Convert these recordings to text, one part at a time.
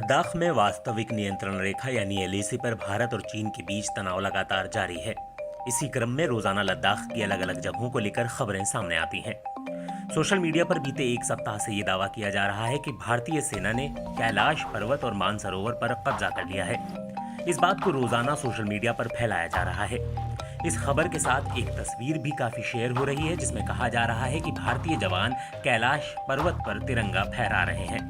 लद्दाख में वास्तविक नियंत्रण रेखा यानी एलएसी पर भारत और चीन के बीच तनाव लगातार जारी है। इसी क्रम में रोजाना लद्दाख की अलग अलग जगहों को लेकर खबरें सामने आती हैं। सोशल मीडिया पर बीते एक सप्ताह से ये दावा किया जा रहा है कि भारतीय सेना ने कैलाश पर्वत और मानसरोवर पर कब्जा कर लिया है। इस बात को रोजाना सोशल मीडिया पर फैलाया जा रहा है। इस खबर के साथ एक तस्वीर भी काफी शेयर हो रही है, जिसमें कहा जा रहा है कि भारतीय जवान कैलाश पर्वत पर तिरंगा फहरा रहे हैं।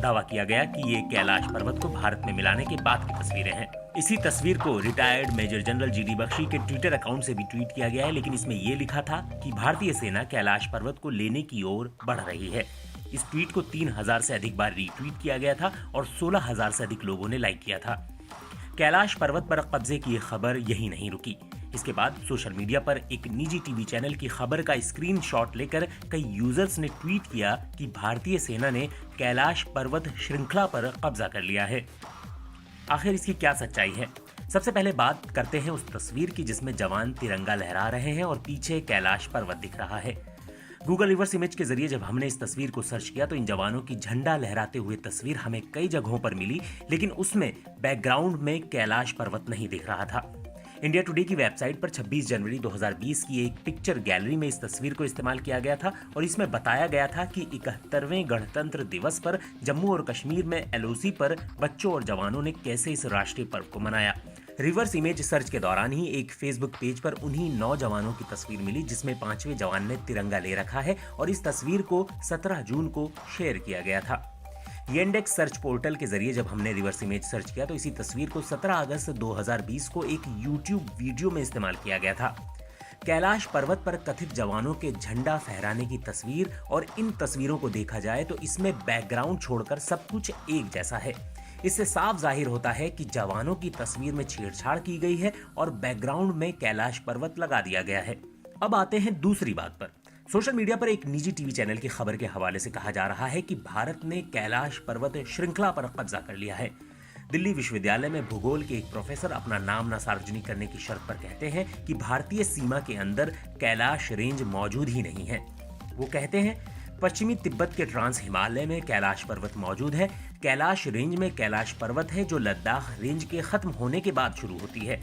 दावा किया गया कि ये कैलाश पर्वत को भारत में मिलाने के बाद की तस्वीरें हैं। इसी तस्वीर को retired major general GD Bakshi के ट्विटर अकाउंट से भी ट्वीट किया गया है, लेकिन इसमें यह लिखा था कि भारतीय सेना कैलाश पर्वत को लेने की ओर बढ़ रही है। इस ट्वीट को 3000 से अधिक बार रीट्वीट किया गया था और 16000 से अधिक लोगों ने लाइक किया था। कैलाश पर्वत पर कब्जे की यह खबर यहीं नहीं रुकी। इसके बाद सोशल मीडिया पर एक निजी टीवी चैनल की खबर का स्क्रीनशॉट लेकर कई यूजर्स ने ट्वीट किया कि भारतीय सेना ने कैलाश पर्वत श्रृंखला पर कब्जा कर लिया है। आखिर इसकी क्या सच्चाई है? सबसे पहले बात करते हैं उस तस्वीर की जिसमें जवान तिरंगा लहरा रहे हैं और पीछे कैलाश पर्वत दिख रहा है। गूगल रिवर्स इमेज के जरिए जब हमने इस तस्वीर को सर्च किया तो इन जवानों की झंडा लहराते हुए तस्वीर हमें कई जगहों पर मिली, लेकिन उसमें बैकग्राउंड में कैलाश पर्वत नहीं दिख रहा था। इंडिया टुडे की वेबसाइट पर 26 जनवरी 2020 की एक पिक्चर गैलरी में इस तस्वीर को इस्तेमाल किया गया था और इसमें बताया गया था कि 71वें गणतंत्र दिवस पर जम्मू और कश्मीर में एलओसी पर बच्चों और जवानों ने कैसे इस राष्ट्रीय पर्व को मनाया। रिवर्स इमेज सर्च के दौरान ही एक फेसबुक पेज पर उन्हीं 9 जवानों की तस्वीर मिली जिसमें 5वें जवान ने तिरंगा ले रखा है और इस तस्वीर को 17 जून को शेयर किया गया था। येंडेक्स सर्च पोर्टल के जरिए जब हमने रिवर्स इमेज सर्च किया तो इसी तस्वीर को 17 अगस्त 2020 को एक यूट्यूब वीडियो में इस्तेमाल किया गया था। कैलाश पर्वत पर कथित जवानों के झंडा फहराने की तस्वीर और इन तस्वीरों को देखा जाए तो इसमें बैकग्राउंड छोड़कर सब कुछ एक जैसा है। इससे साफ जाहिर होता है कि जवानों की तस्वीर में छेड़छाड़ की गई है और बैकग्राउंड में कैलाश पर्वत लगा दिया गया है। अब आते हैं दूसरी बात पर। सोशल मीडिया पर एक निजी टीवी चैनल की खबर के हवाले से कहा जा रहा है कि भारत ने कैलाश पर्वत श्रृंखला पर कब्जा कर लिया है। दिल्ली विश्वविद्यालय में भूगोल के एक प्रोफेसर अपना नाम न सार्वजनिक करने की शर्त पर कहते हैं कि भारतीय सीमा के अंदर कैलाश रेंज मौजूद ही नहीं है। वो कहते हैं पश्चिमी तिब्बत के ट्रांस हिमालय में कैलाश पर्वत मौजूद है। कैलाश रेंज में कैलाश पर्वत है जो लद्दाख रेंज के खत्म होने के बाद शुरू होती है।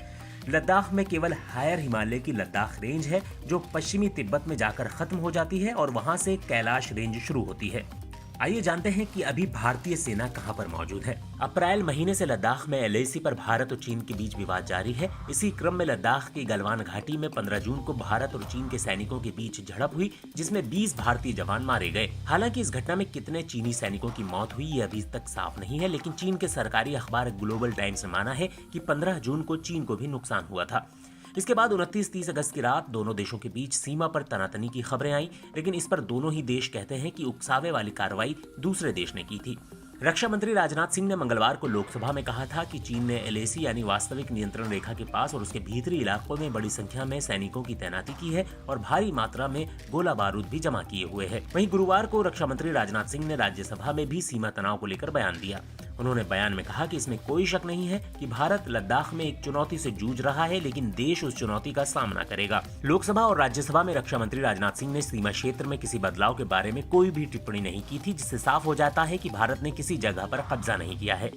लद्दाख में केवल हायर हिमालय की लद्दाख रेंज है जो पश्चिमी तिब्बत में जाकर खत्म हो जाती है और वहां से कैलाश रेंज शुरू होती है। आइए जानते हैं कि अभी भारतीय सेना कहां पर मौजूद है। अप्रैल महीने से लद्दाख में एलएसी पर भारत और चीन के बीच विवाद जारी है। इसी क्रम में लद्दाख की गलवान घाटी में 15 जून को भारत और चीन के सैनिकों के बीच झड़प हुई जिसमें 20 भारतीय जवान मारे गए। हालांकि इस घटना में कितने चीनी सैनिकों की मौत हुई ये अभी तक साफ नहीं है, लेकिन चीन के सरकारी अखबार ग्लोबल टाइम्स ने माना है कि 15 जून को चीन को भी नुकसान हुआ था। इसके बाद 29-30 अगस्त की रात दोनों देशों के बीच सीमा पर तनातनी की खबरें आई, लेकिन इस पर दोनों ही देश कहते हैं कि उकसावे वाली कार्रवाई दूसरे देश ने की थी। रक्षा मंत्री राजनाथ सिंह ने मंगलवार को लोकसभा में कहा था कि चीन ने एलएसी यानी वास्तविक नियंत्रण रेखा के पास और उसके भीतरी इलाकों में बड़ी संख्या में सैनिकों की तैनाती की है और भारी मात्रा में गोला बारूद भी जमा किए हुए है। वहीं गुरुवार को रक्षा मंत्री राजनाथ सिंह ने राज्यसभा में भी सीमा तनाव को लेकर बयान दिया। उन्होंने बयान में कहा कि इसमें कोई शक नहीं है कि भारत लद्दाख में एक चुनौती से जूझ रहा है, लेकिन देश उस चुनौती का सामना करेगा। लोकसभा और राज्यसभा में रक्षा मंत्री राजनाथ सिंह ने सीमा क्षेत्र में किसी बदलाव के बारे में कोई भी टिप्पणी नहीं की थी, जिससे साफ हो जाता है कि भारत ने किसी जगह पर कब्जा नहीं किया है।